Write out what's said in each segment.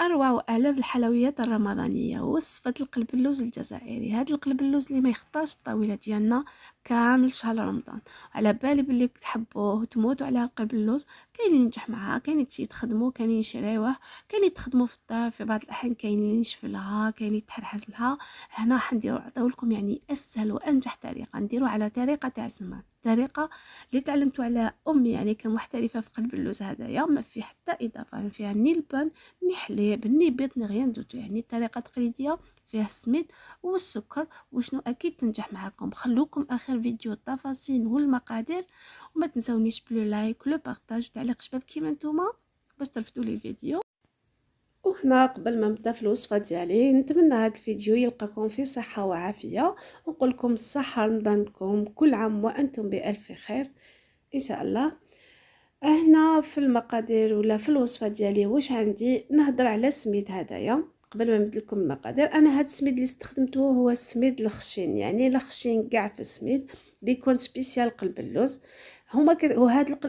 أروع وألذ الحلويات الرمضانية وصفة القلبلوز الجزائري. هذا القلبلوز اللي ما يخطاش الطاولة ديالنا كامل شهر رمضان. على بالي باللي تحبوه وتموتوا على القلبلوز. كاينين ينجح معاه، كاينين يتخدموا، كاينين يشريوه، كاينين يتخدموا في الدار، في بعض الأحيان كاينين ينشفلها، كاينين يتحرحل لها. هنا حنديروا عطاولكم يعني أسهل وأنجح طريقة، نديروا على طريقة تاع زمان، طريقة اللي تعلمتوا على أمي يعني كمحترفة في قلب اللوز هذايا، ما فيه حتى إضافة، ما فيها ني البن ني حليب ني بيض ني غيان دوتو، يعني طريقة تقليدية فيها السميد والسكر. وشنو أكيد تنجح معكم. خلوكم آخر فيديو التفاصيل والمقادير، وما تنسونيش بلو لايك ولو بارطاج وتعليق شباب كيما نتوما باش ترفدوا لي الفيديو. وهنا قبل ما نبدا في الوصفه ديالي نتمنى هذا الفيديو يلقاكم في صحه وعافيه، ونقول لكم الصحه رمضانكم كل عام وانتم بالف خير ان شاء الله. هنا في المقادير ولا في الوصفه ديالي واش عندي، نهضر على السميد هدايا. قبل ما نبدا لكم المقادير، انا هاد السميد اللي استخدمته هو السميد الخشين، يعني الخشين كاع في السميد اللي يكون سبيسيال قلب اللوز. وهذا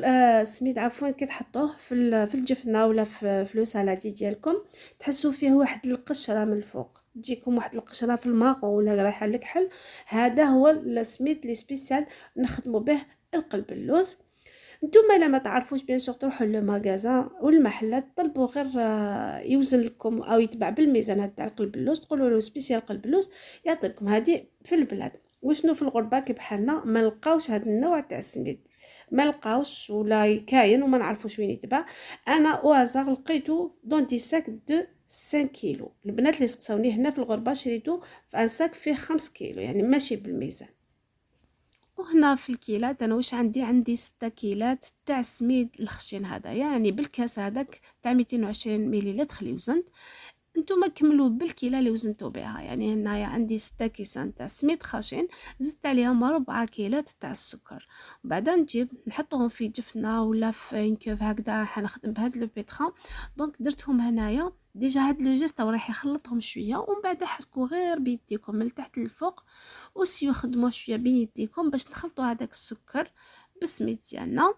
السميد عفوا كتحطوه في الجفنه ولا في لو سالادي ديالكم، تحسوا فيه واحد القشره من الفوق، تجيكم واحد القشره في الماء ولا رايحه الكحل. هذا هو السميد اللي سبيسيال نخدموا به القلب اللوز. نتوما الا ما تعرفوش بيان سور تروحوا للمغازان والمحلات، طلبوا غير يوزن لكم او يتبع بالميزان هذا تاع القلب اللوز، تقولوا له سبيسيال قلب اللوز يعطيكم. هذه في البلاد. وشنو في الغربه كي بحالنا ما لقاوش هذا النوع تاع السميد، ما لقاوش ولا كاين وما نعرفوش وين يتباع. انا اوازار لقيته دون دي ساك دو 5 كيلو. البنات اللي سقساوني هنا في الغربه شريته في ان ساك فيه 5 كيلو، يعني ماشي بالميزان. وهنا في الكيلات انا واش عندي 6 كيلات تاع السميد الخشين هذا، يعني بالكاس هذاك تاع 220 مليلتر اللي وزنت. نتوما كملوا بالكيله اللي وزنتوا بها، يعني هنايا عندي 6 كيسان تاع سميد خشين، زدت عليهم 4 كيلات تاع السكر. وبعدا نجيب نحطهم في جفنه ولا في كوف هكذا، حنخدم بهاد لو بيترا. دونك درتهم هنايا ديجا. هاد لو جيست راح يخلطهم شويه، ومن بعد حركوا غير بيديكم من تحت للفوق، وسيو خدموا شويه بين يديكم باش نخلطوا هذاك السكر بالسميد ديالنا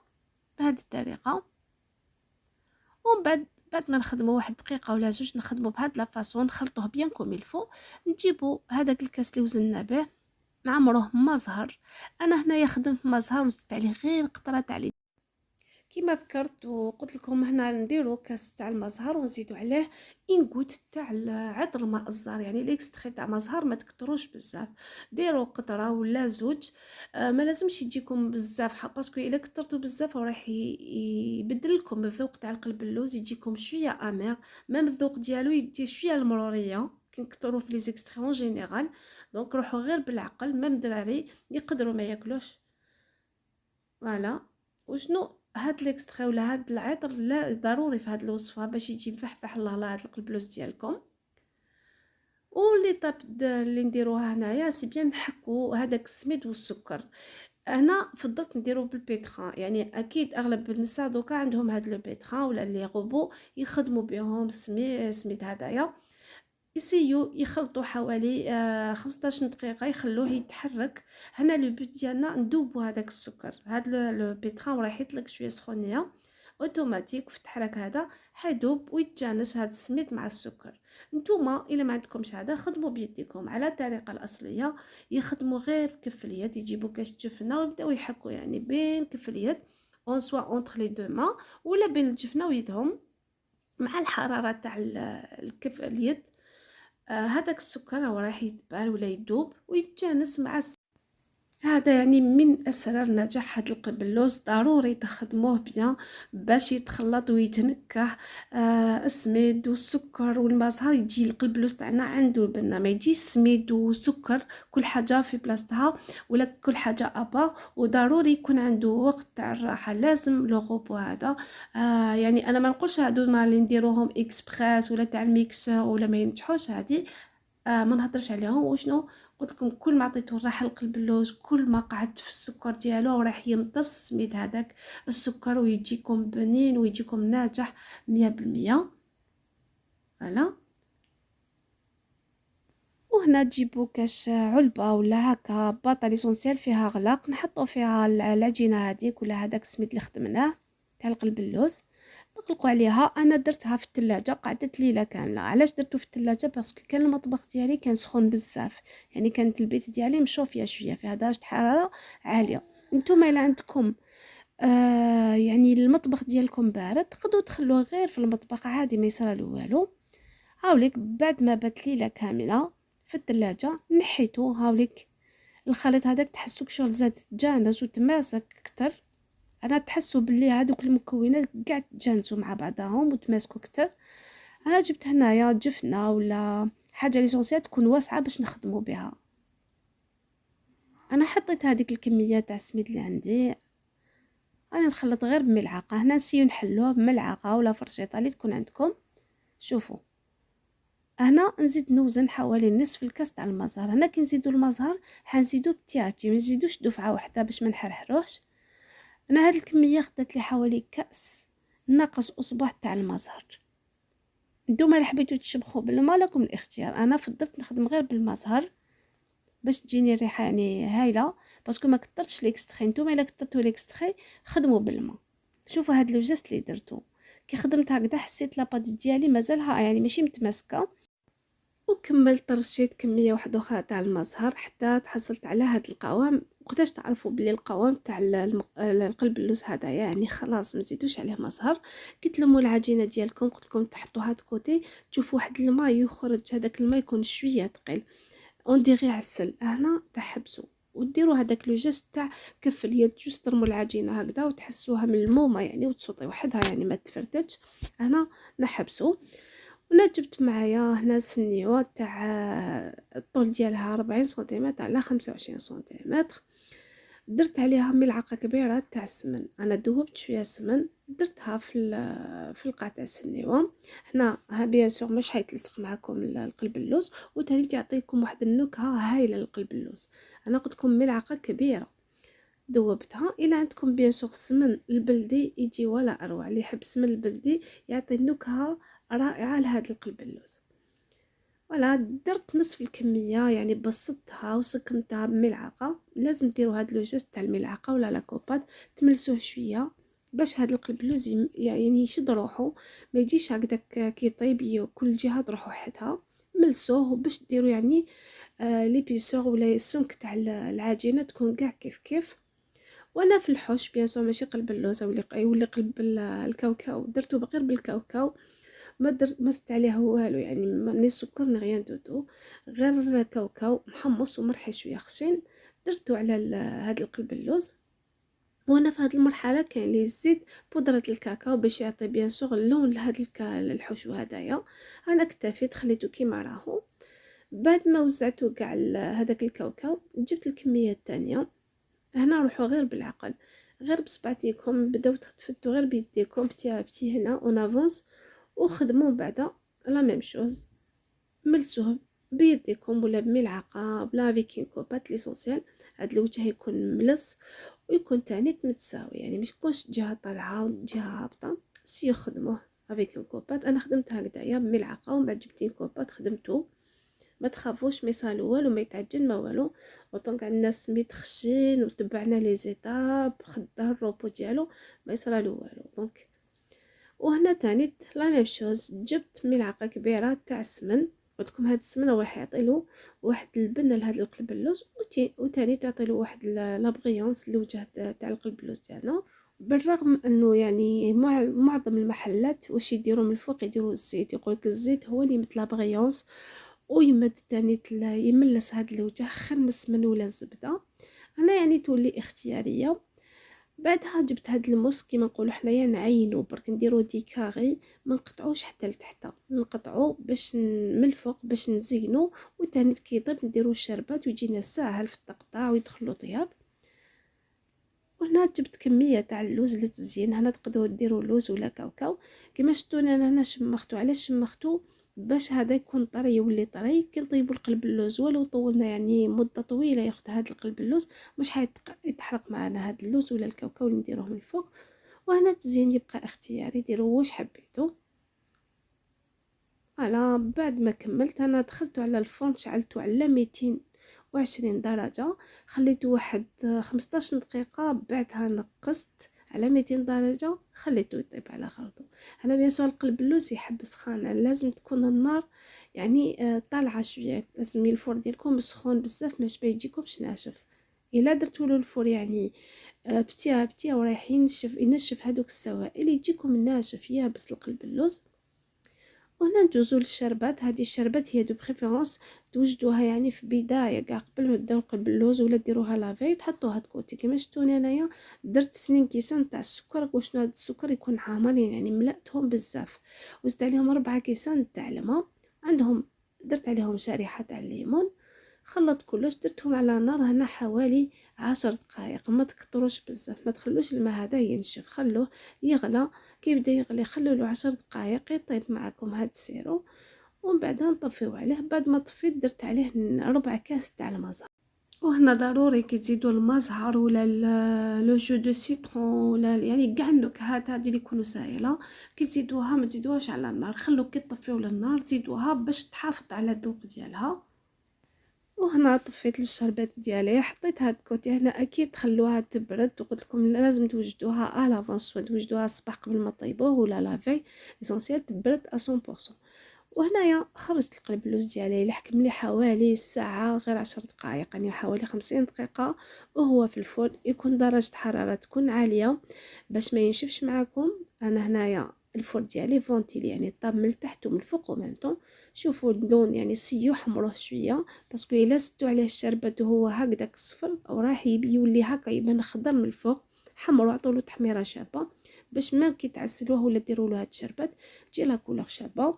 بهذه الطريقه. ومن بعد ما نخدموا واحد دقيقه ولا زوج، نخدموا بهاد لا فاصون، نخلطوه بيان كوم الفو. نجيبوا هذاك الكاس اللي وزننا به نعمروه ما زهر. انا هنايا خدمت ما زهر وزدت عليه غير قطره تاع كما ذكرت وقلت لكم. هنا نديرو كاس تاع المزهر ونزيدو عليه انغوت تاع عطر ماء الزهر، يعني ليكستري تاع مزهر ما تكتروش بزاف، ديروا قطره ولا زوج. ما لازمش يجيكم بزاف باسكو الا كترتو بزاف راح يبدل لكم الذوق تاع القلب اللوز، يجيكم شويه امير، ميم الذوق ديالو يجي شويه المروريه كنكثروا في لي زيكستري اون جينيرال. دونك روحوا غير بالعقل، ميم دراري يقدروا ما ياكلوش. فوالا. وشنو هاد ليكستري ولا هاد العطر لا ضروري في هاد الوصفه باش يجي مفحفح الله لا هاد القلبلوز ديالكم. ولي طاب اللي نديروها هنايا سي بيان نحكو هذاك السميد والسكر. انا فضلت نديرو بالبيتخان، يعني اكيد اغلب النساء دوكا عندهم هاد لو بيتخان ولا لي غوبو يخدموا بهم سميد هدايا. يسيو يخلطوا حوالي 15 دقيقه، يخلوه يتحرك. هنا لو بوت ديالنا ندوبوا هذاك السكر. هاد لو بيتران راح يطلق شويه سخونيه اوتوماتيك في التحرك هذا حيدوب ويتجانس هاد السميد مع السكر. نتوما الا ما عندكمش هذا خدموا بيديكم على الطريقه الاصليه، يخدموا غير بكف اليد، يجيبوا كاش جفنه ويبداو يحكوا يعني بين كف اليد اون سوا اونتر لي دو ما، ولا بين الجفنه ويدهم مع الحراره تاع الكف اليد. هذاك السكر هو راح يتبال ولا يدوب ويتجانس مع هذا، يعني من اسرار نجاح هذا القبلوز. ضروري تخدموه بيان باش يتخلط ويتنكه. السميد والسكر والمزهر يجي القبلوز تاعنا عنده البنه، ما يجيش سميد وسكر كل حاجه في بلاصتها ولا كل حاجه ابا. وضروري يكون عنده وقت تاع الراحه، لازم لو غوبو هذا. يعني انا ما نقولش هادو ما اللي نديروهم اكسبريس ولا تاع الميكسور ولا ما ينجحوش هذه، ما نهضرش عليهم. وشنو قلت لكم، كل ما عطيتو الراحه لقلب اللوز كل ما قعدت في السكر ديالو راح يمتص سميد هذاك السكر ويجيكم بنين ويجيكم ناجح 100%. فوالا. وهنا تجيبوا كاش علبه ولا هكا باطه ليسونسيال فيها غلاق، نحطوا فيها العجينه هذيك ولا هذاك السميد اللي خدمناه تاع القلب اللوز. اغلقوا عليها. انا درتها في الثلاجه قعدت ليله كامله. علاش درتو في الثلاجه؟ باسكو كان المطبخ ديالي كان سخون بزاف، يعني كانت البيت ديالي مشوفيه شويه فيها درجه حراره عاليه. نتوما الا عندكم يعني المطبخ ديالكم بارد تقدروا تخلوه غير في المطبخ عادي ما يصرالو والو. هاوليك بعد ما بات ليله كامله في الثلاجه نحيتو، هاوليك الخليط هذاك تحسوك شغل زاد تجانس وتماسك اكثر. انا تحسوا باللي هذوك المكونات كاع تجانسوا مع بعضهم وتماسكوا اكثر. انا جبت هنايا جفنه ولا حاجه ليسونسيال تكون واسعه باش نخدموا بها. انا حطيت هذيك الكميه تاع السميد اللي عندي، انا نخلط غير بملعقه. هنا نسيو نحلوه بملعقه ولا فرشيطه اللي تكون عندكم. شوفوا هنا نزيد نوزن حوالي نصف الكاس تاع المزهر. هنا كي نزيدوا المزهر حنزيدو بتيابتي، ما نزيدوش دفعه واحده باش ما نحرحروش. انا هاد الكميه خدات لي حوالي كاس ناقص اصبع تاع المزهر. نتوما اللي حبيتو تشبخوا بالماء لكم الاختيار، انا فضلت نخدم غير بالمزهر باش تجيني الريحه يعني هايله، باسكو ما كثرتش ليكستري. نتوما الا كثرتوا ليكستري خدموا بالماء. شوفوا هاد لوجست اللي درتو كي خدمت هكذا حسيت لاباط ديالي مازالها يعني ماشي متماسكه، وكملت رشيت كميه واحده اخرى تاع المزهر حتى تحصلت على هاد القوام. وقتاش تعرفوا بلي القوام تاع القلب اللوز هذا يعني خلاص ما تزيدوش عليه مزهر؟ كي تلموا العجينه ديالكم قلت لكم تحطوها كوتي، تشوفوا واحد الماء يخرج، هذاك الماء يكون شويه ثقيل اون ديغي عسل. هنا تحبسوا وديروا هذاك لو جيست تاع كف اليد، جوست ترموا العجينه هكذا وتحسوها ملمومه يعني وتصوطي وحدها يعني ما تفردتش. هنا نحبسوا. وانا جبت معايا هنا سنيوه تاع الطول ديالها 40 سنتيمتر على 25 سنتيمتر. درت عليها ملعقه كبيره تاع السمن. انا ذوبت شويه سمن درتها في القاع تاع السنيوه. هنا ها بيان سور مش حيتلصق معكم القلب اللوز، وثاني تعطيكم واحد النكهه هايله للقلب اللوز. انا قلت لكم ملعقه كبيره ذوبتها. الى عندكم بيان سور السمن البلدي يجي ولا اروع، اللي يحب السمن البلدي يعطي نكهه رائعه لهذا القلب اللوز. ولا درت نصف الكميه يعني بسطتها وسكمتها بملعقه. لازم ديروا هاد لو جيست تاع الملعقه ولا لاكوبات تملسوه شويه باش هاد القلب اللوز يعني يشد روحو، ما يجيش هكذاك كي طيب كل جهه تروح وحدها. ملسوه باش ديروا يعني ليبيسور ولا السمك تاع العجينه تكون كاع كيف كيف. وانا في الحوش بيان سور ماشي قلب اللوز ولا قلب الكاوكاو، درتو غير بالكاوكاو، ما درت ما زدت عليه والو يعني ني سكر ني غيان دودو، غير كاوكاو محمص ومرحي شويه خشين درتو على هذا القلب اللوز. وانا في هذه المرحله كاين اللي يزيد بودره الكاكاو باش يعطي بيان سور اللون لهذا الحشو هدايا. انا اكتفيت خليته كيما راهو. بعد ما وزعته كاع هذاك الكاوكاو جبت الكميه الثانيه. هنا روحوا غير بالعقل، غير بصبعتيكم بداو تفتوا غير بيديكم بتي هنا اون افونس وخدموا بعدا لا ميم شوز. ملسوه بيديكم ولا بملعقه بلا فيكين كوبات ليسونسيال. هاد الوجه يكون ملص ويكون تاني متساوي يعني مش يكونش جهه طالعه وجهه هابطه. سي خدموه افيك كوبات. انا خدمت هكذايا بملعقه ومن بعد جبت كوبات خدمته. ما تخافوش ما يصالو والو ما يتعجن ما والو. وطونك عندنا سميت خشين وتبعنا لي زيتاب خدا الروبو ديالو ما يصرالو والو دونك. وهنا تاني لا ميم شوز جبت ملعقه كبيره تاع السمن. قلتلكم هاد السمن هو حيعطيلو واحد البنه لهاد القلب اللوز وتاني تعطيلو واحد لابغيونس لوجه تاع القلب اللوز ديالنا. بالرغم انه يعني معظم المحلات واش يديروا من الفوق يديروا الزيت، يقولك الزيت هو اللي مثل لابغيونس ويمد تاني يملس هاد الوجه خير من السمن ولا الزبده. انا يعني تولي اختياريه. بعدها جبت هاد الموس كيما نقولوا حنايا نعينو برك نديرو ديكاري ما نقطعوش حتى لتحت، نقطعو باش من الفوق باش نزينو وتاني كي يطيب نديرو شربات ويجينا ساهل في التقطاع ويدخلو طياب. وهنا جبت كميه تاع اللوز للتزيين. هنا تقدروا ديروا لوز ولا كاوكاو كيما شفتوني انا هنا شمختو. علاش شمختو؟ باش هذا يكون طري يولي طري كي نطيبوا القلب اللوز. ولو طولنا يعني مده طويله ياخذ هذا القلب اللوز مش حيتحرق معنا هذا اللوز ولا الكاوكاو اللي نديروه من الفوق. وهنا التزيين يبقى اختياري ديروا واش حبيتوا. على بعد ما كملت انا دخلته على الفرن شعلته على 220 درجه خليته واحد 15 دقيقه. بعدها نقصت على 200 درجة، خليته يطيب على خرطو. انا بيان سور القلب اللوز يحب سخانه، لازم تكون النار يعني طالعه شويه، لازم الفور ديالكم سخون بزاف باش ما يجيكمش ناشف. الا درتوا له الفور يعني بتيه بتيه ورايح ينشف هذوك السوائل، يجيكم ناشف يابس القلب اللوز. وهنا ندوزو للشربات. هذه الشربات هي دو بريفيرونس توجدوها يعني في بدايه كاع قبل ما تديروا قلب اللوز، ولا ديروها لافي تحطوها دكوتي. كما شفتوني انايا درت 2 كيسان تاع السكر، وشنو هذا السكر يكون عامرين يعني ملأتهم بزاف، وزدت عليهم 4 كيسان تاع الماء عندهم، درت عليهم شريحه تاع الليمون، خلط كلش، درتهم على نار هنا حوالي 10 دقائق. ما تكتروش بزاف، ما تخلوش الماء هذا ينشف، خلوه يغلى. كي يبدا يغلي خلوه 10 دقائق يطيب معكم هاد السيرو، ومن بعد نطفيو عليه. بعد ما طفيت درت عليه 4 كاس تاع الماء. وهنا ضروري كي تزيدوا الماء زهر ولا لو جو دو سيترون ولا يعني كاع النكهات هذه اللي يكونوا سائله، كي تزيدوها ما تزيدوهاش على النار، خلو كي تطفيو للنار تزيدوها باش تحافظ على الذوق ديالها. وهنا طفيت الشربات ديالي، حطيتها كوتي. هنا اكيد تخلوها تبرد، وقلت لكم لازم توجدوها لافونس، سواء توجدوها الصباح قبل ما طيبوه ولا لافي، ليسونسيال تبرد 100%. وهنايا خرجت القلب اللوز ديالي، لحق لي حوالي ساعه غير 10 دقائق، يعني حوالي 50 دقيقه وهو في الفرن. يكون درجه حراره تكون عاليه باش ما ينشفش معكم. انا هنايا الفرن ديالي فونتيلي، يعني طاب من التحت ومن الفوق ومن طون. شوفوا اللون يعني سيو حمروه شويه، باسكو الا زدتوا عليه الشربات وهو هكذاك صفر او راح يولي هكا يبان خضر من الفوق، حمروا عطولو تحميره شابه باش ما كي تعسلوه ولا ديروا له هاد الشربات تجي لا كولور شابه.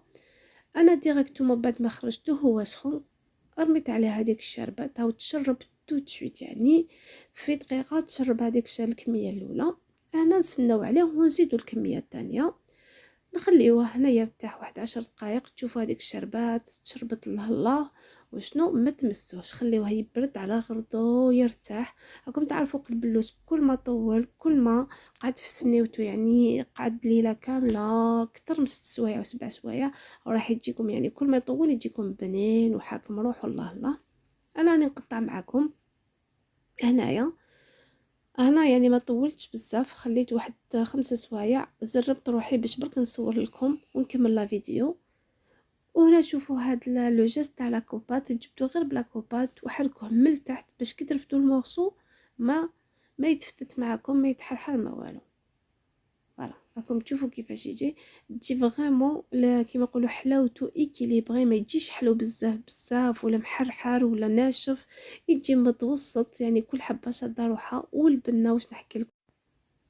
انا ديريكتومون بعد ما خرجته هو سخون رميت عليه هذيك الشربات او تشرب تو تشويت، يعني في دقيقه تشرب هذيك الكميه الاولى. انا نسناو عليه ونزيدوا الكميه الثانيه، نخليوه هنا يرتاح واحد 10 دقائق. تشوفوا هذيك الشربات تشربت الله وشنو، ما تمسوش، خليوه يبرد على غرضو يرتاح. راكم تعرفوا قلب اللوز كل ما طول كل ما قعد في سنيوتو، يعني قعد ليله كامله اكثر من 6 سوايع و 7 سوايع، وراح يجيكم يعني كل ما يطول يجيكم بنين وحاكم روح. الله الله. انا راني نقطع معكم هنايا. انا يعني ما طولتش بزاف، خليت واحد 5 سوايع، زربت روحي باش برك نصور لكم ونكمل لا فيديو. وهنا شوفوا هاد لو جيست تاع لاكوبات، جبتو غير بلاكوبات وحركوه من التحت باش كي ترفدوا المورسو ما يتفتت معكم، ما يتحرحر ما والو. فوالا راكم تشوفوا كيفاش يجي، تجي فريمون كيما نقولوا حلاوته ايكيليبري، ما يجيش حلو بزاف بزاف ولا محرحر ولا ناشف، يجي متوسط يعني كل حبه شاده روحها. والبنه واش نحكي لكم،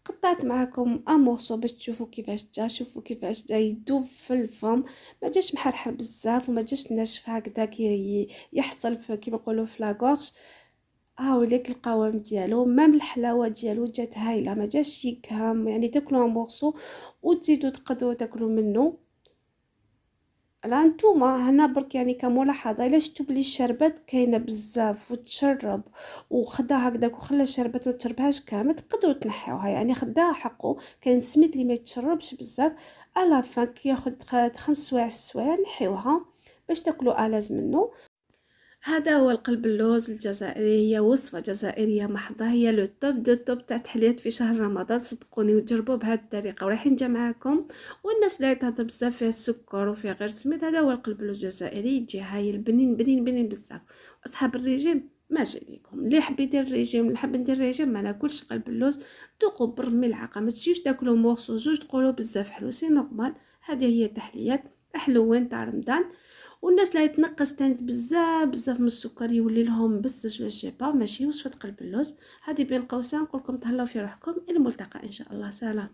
قطعت معكم امورسو باش تشوفوا كيفاش جا. شوفوا كيفاش جا يدوب في الفم، ما جاش محرحر بزاف وما جاش ناشف هكذا كي يحصل في كيما نقولوا في لاغورج. هاوليك القوام ديالو، مام الحلاوه ديالو جات هايله، ما جاش يكهم، يعني تاكلوا امورسو وتزيدوا تقدروا تاكلوا منه. الان نتوما هنا برك يعني كملاحظه، الا شفتوا بلي الشربات كاينه بزاف وتشرب وخدا هكذاك وخلى الشربات ما تشربهاش كامل، تقدروا تنحيوها، يعني خداها حقه. كاين سميت اللي ما يتشربش بزاف، على فاك ياخذ 5 سوايع 6 سوايع نحيوها باش تاكلوا الاز منه. هذا هو القلب اللوز الجزائري، هي وصفة جزائرية محضة، هي لو توب دو توب تاع تحليات في شهر رمضان. صدقوني وجربوه بهذه الطريقة وراح ينجح معاكم. والناس لا تهضر بزاف فيها السكر وفيها غير سميد، هذا هو القلب اللوز الجزائري، يجي هايل بنين بنين بنين بزاف. اصحاب الريجيم ماشي ليكم، اللي حب يدير الريجيم اللي حب ندير الريجيم ما ناكلش قلب اللوز، ذوقوا بالملعقة، ما تجيوش تاكلوا مورسو زوج تقولوا بزاف حلو، سي نورمال. هذه هي تحليات حلوين تاع رمضان. والناس لا يتنقص تاني بزاف بزاف من السكر يولي لهم بس جيبا، ماشي وصفه قلب اللوز. هذه بين قوسين نقول لكم تهلاو في روحكم، الى الملتقى ان شاء الله، سلام.